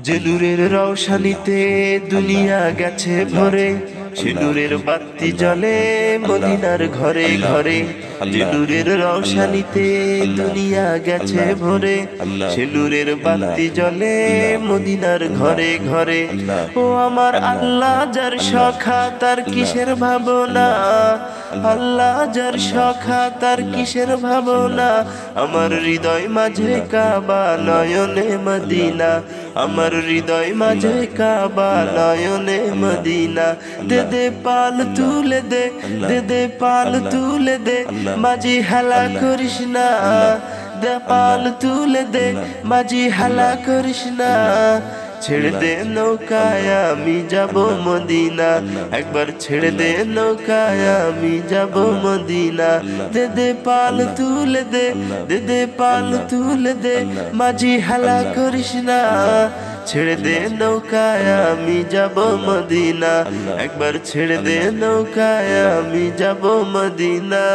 যে নূরের রওশানিতে দুনিয়া গেছে ভরে, সে নূরের বাতি জ্বলে মদিনার ঘরে ঘরে। যে নূরের রওশানিতে দুনিয়া গেছে ভরে, সে নূরের বাতি জ্বলে মদিনার ঘরে ঘরে। ও আমার আল্লাহ যার সখা তার কিসের ভাবনা, আল্লাহ যার সখা তার কিসের ভাবনা। আমার হৃদয় মাঝে কাবা নয়নে মদিনা, আমার হৃদয় মাঝে কাবা নয়নে মদিনা। দে দে পাল তুলে দে, দে দে পাল তুলে দে, মাঝি হেলা করিস না। দে পাল তুলে দে, মাঝি হেলা করিস না। ছেড়ে দে নৌকায় আমি যাব মদিনা, একবার ছেড়ে দে নৌকায় আমি যাব মদিনা। দে দে পাল তুলে দে, দে দে পাল তুলে দে, মাঝি হেলা করিস না। ছেড়ে দে নৌকায় আমি যাব মদিনা, একবার ছেড়ে দে নৌকায় আমি যাব মদিনা।